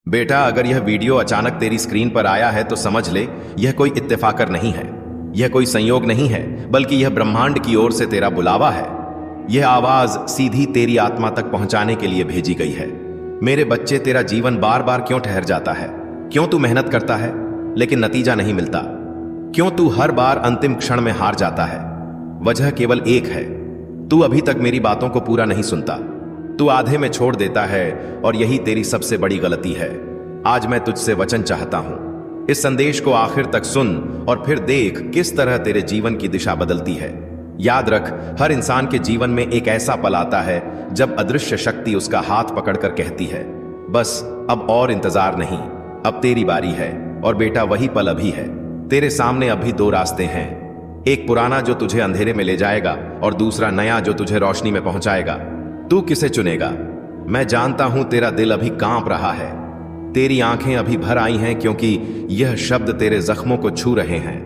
बेटा, अगर यह वीडियो अचानक तेरी स्क्रीन पर आया है तो समझ ले, यह कोई इत्तेफाकर नहीं है, यह कोई संयोग नहीं है, बल्कि यह ब्रह्मांड की ओर से तेरा बुलावा है। यह आवाज सीधी तेरी आत्मा तक पहुंचाने के लिए भेजी गई है। मेरे बच्चे, तेरा जीवन बार बार क्यों ठहर जाता है? क्यों तू मेहनत करता है लेकिन नतीजा नहीं मिलता? क्यों तू हर बार अंतिम क्षण में हार जाता है? वजह केवल एक है, तू अभी तक मेरी बातों को पूरा नहीं सुनता। तू आधे में छोड़ देता है और यही तेरी सबसे बड़ी गलती है। आज मैं तुझसे वचन चाहता हूं, इस संदेश को आखिर तक सुन और फिर देख किस तरह तेरे जीवन की दिशा बदलती है। याद रख, हर इंसान के जीवन में एक ऐसा पल आता है जब अदृश्य शक्ति उसका हाथ पकड़कर कहती है, बस अब और इंतजार नहीं, अब तेरी बारी है। और बेटा, वही पल अभी है। तेरे सामने अभी दो रास्ते हैं, एक पुराना जो तुझे अंधेरे में ले जाएगा और दूसरा नया जो तुझे रोशनी में पहुंचाएगा। तू किसे चुनेगा? मैं जानता हूं तेरा दिल अभी कांप रहा है, तेरी आंखें अभी भर आई हैं, क्योंकि यह शब्द तेरे जख्मों को छू रहे हैं।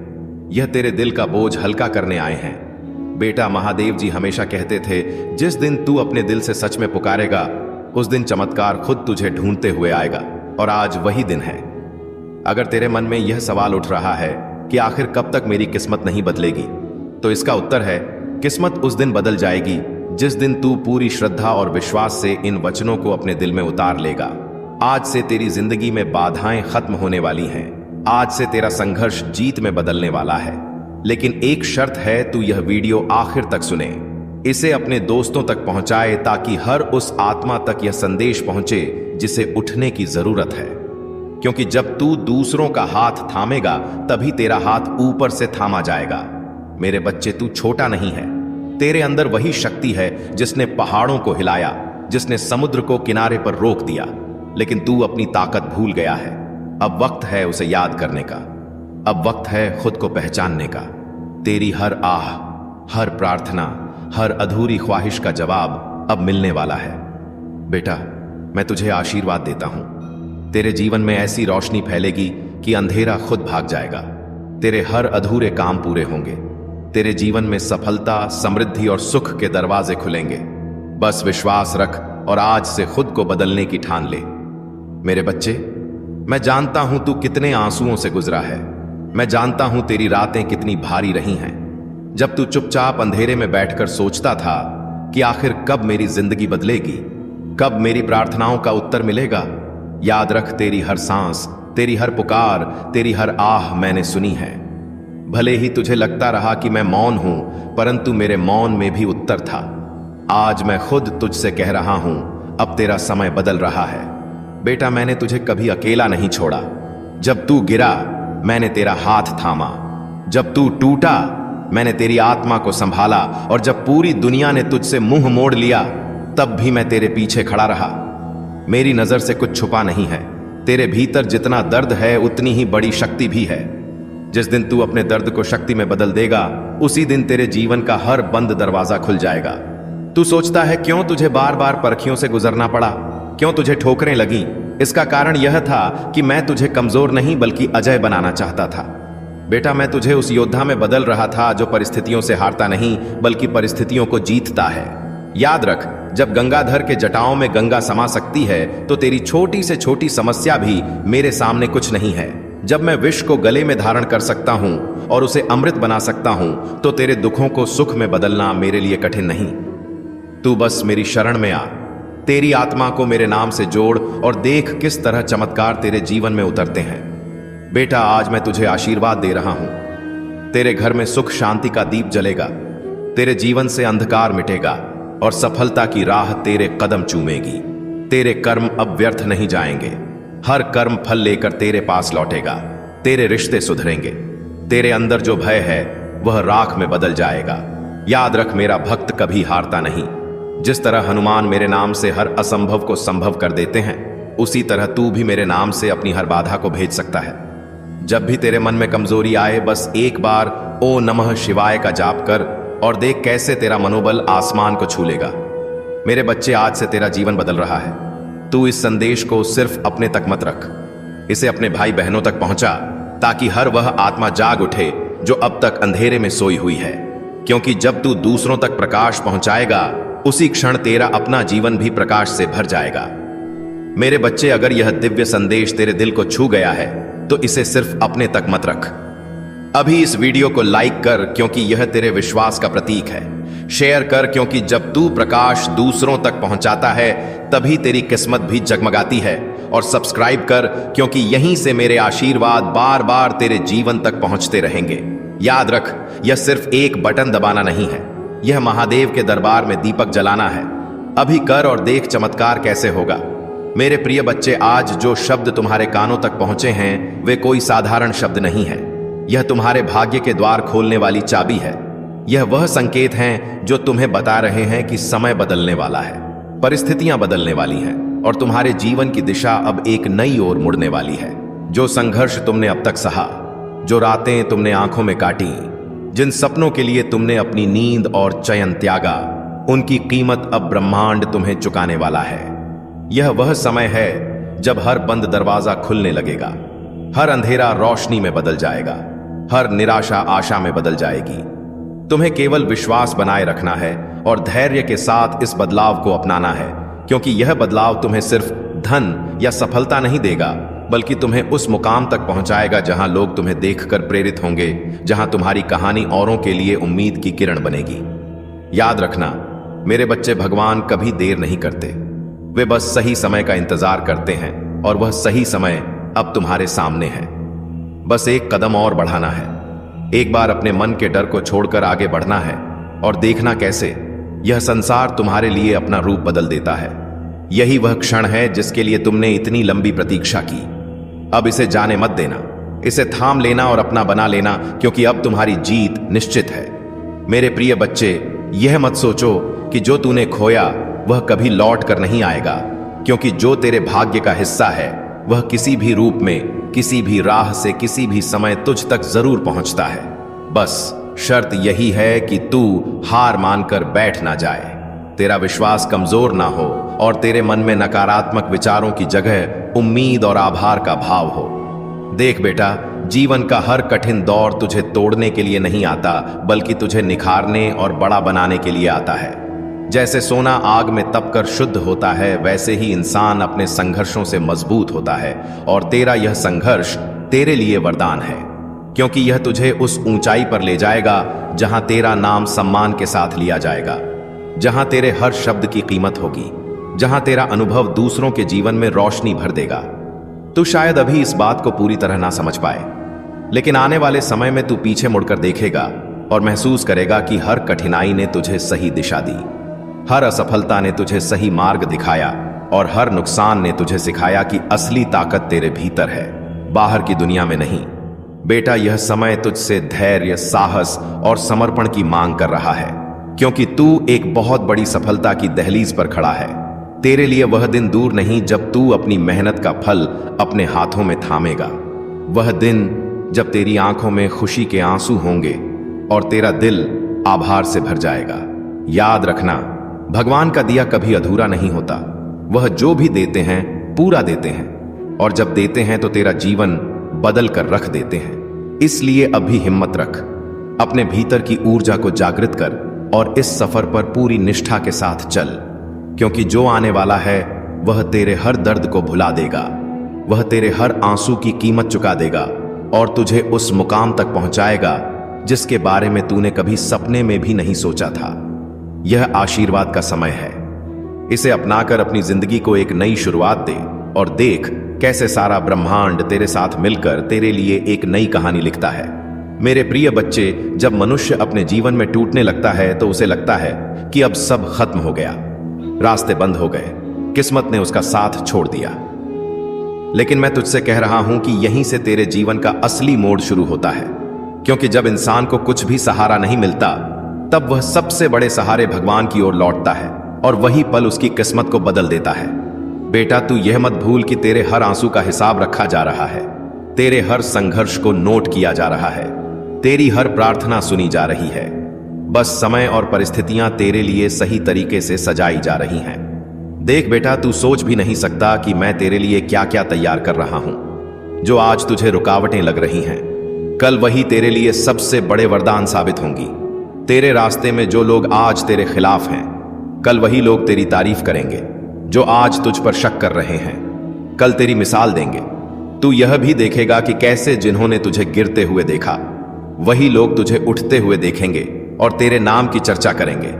यह तेरे दिल का बोझ हल्का करने आए हैं। बेटा, महादेव जी हमेशा कहते थे, जिस दिन तू अपने दिल से सच में पुकारेगा, उस दिन चमत्कार खुद तुझे ढूंढते हुए आएगा। और आज वही दिन है। अगर तेरे मन में यह सवाल उठ रहा है कि आखिर कब तक मेरी किस्मत नहीं बदलेगी, तो इसका उत्तर है, किस्मत उस दिन बदल जाएगी जिस दिन तू पूरी श्रद्धा और विश्वास से इन वचनों को अपने दिल में उतार लेगा। आज से तेरी जिंदगी में बाधाएं खत्म होने वाली हैं। आज से तेरा संघर्ष जीत में बदलने वाला है। लेकिन एक शर्त है, तू यह वीडियो आखिर तक सुने, इसे अपने दोस्तों तक पहुंचाए, ताकि हर उस आत्मा तक यह संदेश पहुंचे जिसे उठने की जरूरत है। क्योंकि जब तू दूसरों का हाथ थामेगा, तभी तेरा हाथ ऊपर से थामा जाएगा। मेरे बच्चे, तू छोटा नहीं है। तेरे अंदर वही शक्ति है जिसने पहाड़ों को हिलाया, जिसने समुद्र को किनारे पर रोक दिया। लेकिन तू अपनी ताकत भूल गया है। अब वक्त है उसे याद करने का। अब वक्त है खुद को पहचानने का। तेरी हर आह, हर प्रार्थना, हर अधूरी ख्वाहिश का जवाब अब मिलने वाला है। बेटा, मैं तुझे आशीर्वाद देता हूं। तेरे जीवन में ऐसी रोशनी फैलेगी कि अंधेरा खुद भाग जाएगा। तेरे हर अधूरे काम पूरे होंगे। तेरे जीवन में सफलता, समृद्धि और सुख के दरवाजे खुलेंगे। बस विश्वास रख और आज से खुद को बदलने की ठान ले। मेरे बच्चे, मैं जानता हूं तू कितने आंसुओं से गुजरा है। मैं जानता हूं तेरी रातें कितनी भारी रही हैं, जब तू चुपचाप अंधेरे में बैठकर सोचता था कि आखिर कब मेरी जिंदगी बदलेगी, कब मेरी प्रार्थनाओं का उत्तर मिलेगा। याद रख, तेरी हर सांस, तेरी हर पुकार, तेरी हर आह मैंने सुनी है। भले ही तुझे लगता रहा कि मैं मौन हूं, परंतु मेरे मौन में भी उत्तर था। आज मैं खुद तुझसे कह रहा हूं, अब तेरा समय बदल रहा है। बेटा, मैंने तुझे कभी अकेला नहीं छोड़ा। जब तू गिरा, मैंने तेरा हाथ थामा। जब तू टूटा, मैंने तेरी आत्मा को संभाला। और जब पूरी दुनिया ने तुझसे मुंह मोड़ लिया, तब भी मैं तेरे पीछे खड़ा रहा। मेरी नजर से कुछ छुपा नहीं है। तेरे भीतर जितना दर्द है, उतनी ही बड़ी शक्ति भी है। जिस दिन तू अपने दर्द को शक्ति में बदल देगा, उसी दिन तेरे जीवन का हर बंद दरवाजा खुल जाएगा। तू सोचता है, क्यों तुझे बार बार परखियों से गुजरना पड़ा, क्यों तुझे ठोकरें लगी? इसका कारण यह था कि मैं तुझे कमजोर नहीं बल्कि अजय बनाना चाहता था। बेटा, मैं तुझे उस योद्धा में बदल रहा था जो परिस्थितियों से हारता नहीं बल्कि परिस्थितियों को जीतता है। याद रख, जब गंगाधर के जटाओं में गंगा समा सकती है, तो तेरी छोटी से छोटी समस्या भी मेरे सामने कुछ नहीं है। जब मैं विष को गले में धारण कर सकता हूं और उसे अमृत बना सकता हूं, तो तेरे दुखों को सुख में बदलना मेरे लिए कठिन नहीं। तू बस मेरी शरण में आ, तेरी आत्मा को मेरे नाम से जोड़ और देख किस तरह चमत्कार तेरे जीवन में उतरते हैं। बेटा, आज मैं तुझे आशीर्वाद दे रहा हूं। तेरे घर में सुख शांति का दीप जलेगा। तेरे जीवन से अंधकार मिटेगा और सफलता की राह तेरे कदम चूमेगी। तेरे कर्म अब व्यर्थ नहीं जाएंगे। हर कर्म फल लेकर तेरे पास लौटेगा। तेरे रिश्ते सुधरेंगे। तेरे अंदर जो भय है, वह राख में बदल जाएगा। याद रख, मेरा भक्त कभी हारता नहीं। जिस तरह हनुमान मेरे नाम से हर असंभव को संभव कर देते हैं, उसी तरह तू भी मेरे नाम से अपनी हर बाधा को भेज सकता है। जब भी तेरे मन में कमजोरी आए, बस एक बार ओ नमः शिवाय का जाप कर और देख कैसे तेरा मनोबल आसमान को छू लेगा। मेरे बच्चे, आज से तेरा जीवन बदल रहा है। तू इस संदेश को सिर्फ अपने तक मत रख, इसे अपने भाई बहनों तक पहुंचा, ताकि हर वह आत्मा जाग उठे जो अब तक अंधेरे में सोई हुई है। क्योंकि जब तू दूसरों तक प्रकाश पहुंचाएगा, उसी क्षण तेरा अपना जीवन भी प्रकाश से भर जाएगा। मेरे बच्चे, अगर यह दिव्य संदेश तेरे दिल को छू गया है तो इसे सिर्फ अपने तक मत रख। अभी इस वीडियो को लाइक कर, क्योंकि यह तेरे विश्वास का प्रतीक है। शेयर कर, क्योंकि जब तू प्रकाश दूसरों तक पहुंचाता है तभी तेरी किस्मत भी जगमगाती है। और सब्सक्राइब कर, क्योंकि यहीं से मेरे आशीर्वाद बार बार तेरे जीवन तक पहुंचते रहेंगे। याद रख, यह सिर्फ एक बटन दबाना नहीं है, यह महादेव के दरबार में दीपक जलाना है। अभी कर और देख चमत्कार कैसे होगा। मेरे प्रिय बच्चे, आज जो शब्द तुम्हारे कानों तक पहुंचे हैं वे कोई साधारण शब्द नहीं है। यह तुम्हारे भाग्य के द्वार खोलने वाली चाबी है। यह वह संकेत हैं जो तुम्हें बता रहे हैं कि समय बदलने वाला है, परिस्थितियां बदलने वाली हैं और तुम्हारे जीवन की दिशा अब एक नई ओर मुड़ने वाली है। जो संघर्ष तुमने अब तक सहा, जो रातें तुमने आंखों में काटी, जिन सपनों के लिए तुमने अपनी नींद और चयन त्यागा, उनकी कीमत अब ब्रह्मांड तुम्हें चुकाने वाला है। यह वह समय है जब हर बंद दरवाजा खुलने लगेगा, हर अंधेरा रोशनी में बदल जाएगा, हर निराशा आशा में बदल जाएगी। तुम्हें केवल विश्वास बनाए रखना है और धैर्य के साथ इस बदलाव को अपनाना है, क्योंकि यह बदलाव तुम्हें सिर्फ धन या सफलता नहीं देगा, बल्कि तुम्हें उस मुकाम तक पहुंचाएगा जहां लोग तुम्हें देखकर प्रेरित होंगे, जहां तुम्हारी कहानी औरों के लिए उम्मीद की किरण बनेगी। याद रखना मेरे बच्चे, भगवान कभी देर नहीं करते, वे बस सही समय का इंतजार करते हैं और वह सही समय अब तुम्हारे सामने है। बस एक कदम और बढ़ाना है, एक बार अपने मन के डर को छोड़कर आगे बढ़ना है और देखना कैसे यह संसार तुम्हारे लिए अपना रूप बदल देता है। यही वह क्षण है जिसके लिए तुमने इतनी लंबी प्रतीक्षा की। अब इसे जाने मत देना, इसे थाम लेना और अपना बना लेना, क्योंकि अब तुम्हारी जीत निश्चित है। मेरे प्रिय बच्चे, यह मत सोचो कि जो तूने खोया वह कभी लौट कर नहीं आएगा, क्योंकि जो तेरे भाग्य का हिस्सा है वह किसी भी रूप में, किसी भी राह से, किसी भी समय तुझ तक जरूर पहुंचता है। बस शर्त यही है कि तू हार मानकर बैठ ना जाए, तेरा विश्वास कमजोर ना हो और तेरे मन में नकारात्मक विचारों की जगह उम्मीद और आभार का भाव हो। देख बेटा, जीवन का हर कठिन दौर तुझे तोड़ने के लिए नहीं आता, बल्कि तुझे निखारने और बड़ा बनाने के लिए आता है। जैसे सोना आग में तपकर शुद्ध होता है, वैसे ही इंसान अपने संघर्षों से मजबूत होता है। और तेरा यह संघर्ष तेरे लिए वरदान है, क्योंकि यह तुझे उस ऊंचाई पर ले जाएगा जहां तेरा नाम सम्मान के साथ लिया जाएगा, जहां तेरे हर शब्द की कीमत होगी, जहां तेरा अनुभव दूसरों के जीवन में रोशनी भर देगा। तू शायद अभी इस बात को पूरी तरह ना समझ पाए, लेकिन आने वाले समय में तू पीछे मुड़कर देखेगा और महसूस करेगा कि हर कठिनाई ने तुझे सही दिशा दी, हर असफलता ने तुझे सही मार्ग दिखाया और हर नुकसान ने तुझे सिखाया कि असली ताकत तेरे भीतर है, बाहर की दुनिया में नहीं। बेटा, यह समय तुझसे धैर्य, साहस और समर्पण की मांग कर रहा है, क्योंकि तू एक बहुत बड़ी सफलता की दहलीज पर खड़ा है। तेरे लिए वह दिन दूर नहीं जब तू अपनी मेहनत का फल अपने हाथों में थामेगा। वह दिन जब तेरी आंखों में खुशी के आंसू होंगे और तेरा दिल आभार से भर जाएगा। याद रखना, भगवान का दिया कभी अधूरा नहीं होता। वह जो भी देते हैं पूरा देते हैं, और जब देते हैं तो तेरा जीवन बदल कर रख देते हैं। इसलिए अभी हिम्मत रख, अपने भीतर की ऊर्जा को जागृत कर और इस सफर पर पूरी निष्ठा के साथ चल, क्योंकि जो आने वाला है वह तेरे हर दर्द को भुला देगा, वह तेरे हर आंसू की कीमत चुका देगा और तुझे उस मुकाम तक पहुंचाएगा जिसके बारे में तूने कभी सपने में भी नहीं सोचा था। यह आशीर्वाद का समय है, इसे अपनाकर अपनी जिंदगी को एक नई शुरुआत दे और देख कैसे सारा ब्रह्मांड तेरे साथ मिलकर तेरे लिए एक नई कहानी लिखता है। मेरे प्रिय बच्चे, जब मनुष्य अपने जीवन में टूटने लगता है तो उसे लगता है कि अब सब खत्म हो गया, रास्ते बंद हो गए, किस्मत ने उसका साथ छोड़ दिया। लेकिन मैं तुझसे कह रहा हूं कि यहीं से तेरे जीवन का असली मोड़ शुरू होता है, क्योंकि जब इंसान को कुछ भी सहारा नहीं मिलता तब वह सबसे बड़े सहारे भगवान की ओर लौटता है और वही पल उसकी किस्मत को बदल देता है। बेटा, तू यह मत भूल कि तेरे हर आंसू का हिसाब रखा जा रहा है, तेरे हर संघर्ष को नोट किया जा रहा है, तेरी हर प्रार्थना सुनी जा रही है। बस समय और परिस्थितियां तेरे लिए सही तरीके से सजाई जा रही हैं। देख बेटा, तू सोच भी नहीं सकता कि मैं तेरे लिए क्या क्या तैयार कर रहा हूं। जो आज तुझे रुकावटें लग रही हैं, कल वही तेरे लिए सबसे बड़े वरदान साबित होंगी। तेरे रास्ते में जो लोग आज तेरे खिलाफ हैं, कल वही लोग तेरी तारीफ करेंगे। जो आज तुझ पर शक कर रहे हैं कल तेरी मिसाल देंगे। तू यह भी देखेगा कि कैसे जिन्होंने तुझे गिरते हुए देखा वही लोग तुझे उठते हुए देखेंगे और तेरे नाम की चर्चा करेंगे।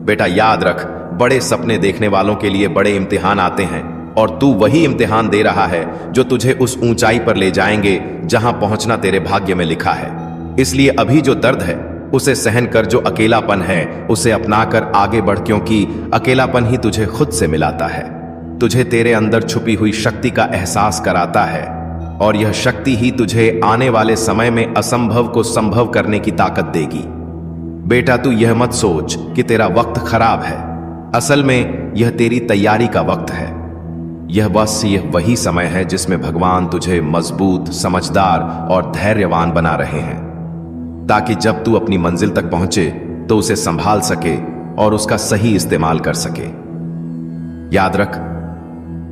बेटा याद रख, बड़े सपने देखने वालों के लिए बड़े इम्तिहान आते हैं और तू वही इम्तिहान दे रहा है जो तुझे उस ऊंचाई पर ले जाएंगे जहां पहुंचना तेरे भाग्य में लिखा है। इसलिए अभी जो दर्द है उसे सहन कर, जो अकेलापन है उसे अपनाकर आगे बढ़, क्योंकि अकेलापन ही तुझे खुद से मिलाता है, तुझे तेरे अंदर छुपी हुई शक्ति का एहसास कराता है और यह शक्ति ही तुझे आने वाले समय में असंभव को संभव करने की ताकत देगी। बेटा तू यह मत सोच कि तेरा वक्त खराब है, असल में यह तेरी तैयारी का वक्त है। यह वही समय है जिसमें भगवान तुझे मजबूत, समझदार और धैर्यवान बना रहे हैं, ताकि जब तू अपनी मंजिल तक पहुंचे तो उसे संभाल सके और उसका सही इस्तेमाल कर सके। याद रख,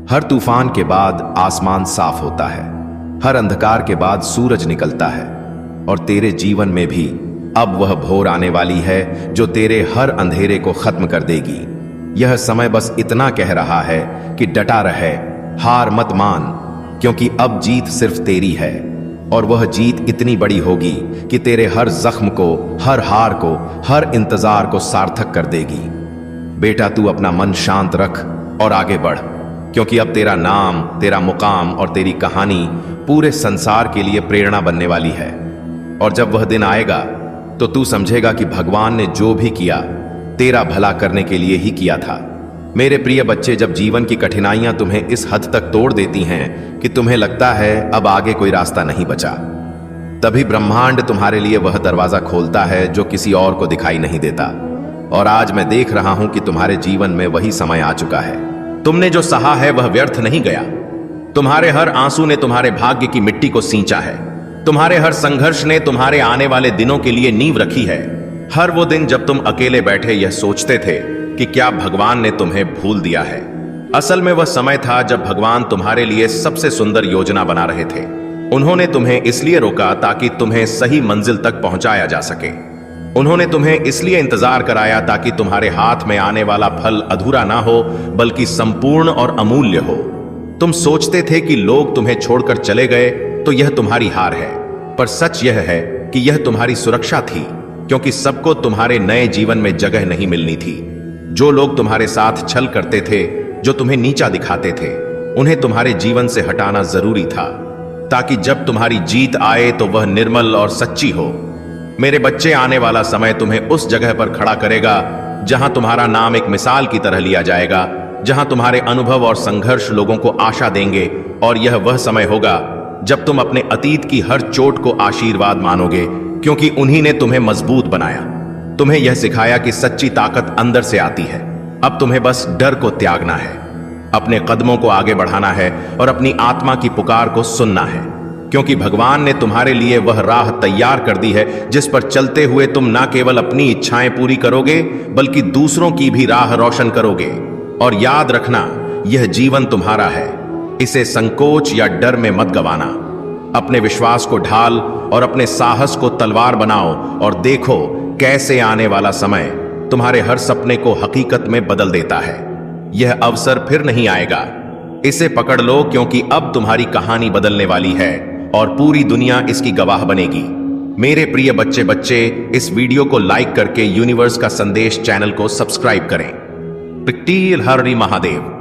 हर तूफान के बाद आसमान साफ होता है, हर अंधकार के बाद सूरज निकलता है और तेरे जीवन में भी अब वह भोर आने वाली है जो तेरे हर अंधेरे को खत्म कर देगी। यह समय बस इतना कह रहा है कि डटा रहे, हार मत मान, क्योंकि अब जीत सिर्फ तेरी है और वह जीत इतनी बड़ी होगी कि तेरे हर जख्म को, हर हार को, हर इंतजार को सार्थक कर देगी। बेटा तू अपना मन शांत रख और आगे बढ़, क्योंकि अब तेरा नाम, तेरा मुकाम और तेरी कहानी पूरे संसार के लिए प्रेरणा बनने वाली है। और जब वह दिन आएगा तो तू समझेगा कि भगवान ने जो भी किया तेरा भला करने के लिए ही किया था। मेरे प्रिय बच्चे, जब जीवन की कठिनाइयां तुम्हें इस हद तक तोड़ देती हैं कि तुम्हें लगता है अब आगे कोई रास्ता नहीं बचा, तभी ब्रह्मांड तुम्हारे लिए वह दरवाजा खोलता है जो किसी और को दिखाई नहीं देता। और आज मैं देख रहा हूं कि तुम्हारे जीवन में वही समय आ चुका है। तुमने जो सहा है वह व्यर्थ नहीं गया। तुम्हारे हर आंसू ने तुम्हारे भाग्य की मिट्टी को सींचा है। तुम्हारे हर संघर्ष ने तुम्हारे आने वाले दिनों के लिए नींव रखी है। हर वो दिन जब तुम अकेले बैठे यह सोचते थे कि क्या भगवान ने तुम्हें भूल दिया है, असल में वह समय था जब भगवान तुम्हारे लिए सबसे सुंदर योजना बना रहे थे। उन्होंने तुम्हें इसलिए रोका ताकि तुम्हें सही मंजिल तक पहुंचाया जा सके। उन्होंने तुम्हें इसलिए इंतजार कराया ताकि तुम्हारे हाथ में आने वाला फल अधूरा ना हो बल्कि संपूर्ण और अमूल्य हो। तुम सोचते थे कि लोग तुम्हें छोड़कर चले गए तो यह तुम्हारी हार है, पर सच यह है कि यह तुम्हारी सुरक्षा थी, क्योंकि सबको तुम्हारे नए जीवन में जगह नहीं मिलनी थी। जो लोग तुम्हारे साथ छल करते थे, जो तुम्हें नीचा दिखाते थे, उन्हें तुम्हारे जीवन से हटाना जरूरी था, ताकि जब तुम्हारी जीत आए तो वह निर्मल और सच्ची हो। मेरे बच्चे, आने वाला समय तुम्हें उस जगह पर खड़ा करेगा जहां तुम्हारा नाम एक मिसाल की तरह लिया जाएगा, जहां तुम्हारे अनुभव और संघर्ष लोगों को आशा देंगे। और यह वह समय होगा जब तुम अपने अतीत की हर चोट को आशीर्वाद मानोगे, क्योंकि उन्हीं ने तुम्हें मजबूत बनाया, तुम्हें यह सिखाया कि सच्ची ताकत अंदर से आती है। अब तुम्हें बस डर को त्यागना है, अपने कदमों को आगे बढ़ाना है और अपनी आत्मा की पुकार को सुनना है, क्योंकि भगवान ने तुम्हारे लिए वह राह तैयार कर दी है जिस पर चलते हुए तुम ना केवल अपनी इच्छाएं पूरी करोगे बल्कि दूसरों की भी राह रोशन करोगे। और याद रखना, यह जीवन तुम्हारा है, इसे संकोच या डर में मत गंवाना। अपने विश्वास को ढाल और अपने साहस को तलवार बनाओ और देखो कैसे आने वाला समय तुम्हारे हर सपने को हकीकत में बदल देता है। यह अवसर फिर नहीं आएगा, इसे पकड़ लो, क्योंकि अब तुम्हारी कहानी बदलने वाली है और पूरी दुनिया इसकी गवाह बनेगी। मेरे प्रिय बच्चे, इस वीडियो को लाइक करके यूनिवर्स का संदेश चैनल को सब्सक्राइब करें। हरि महादेव।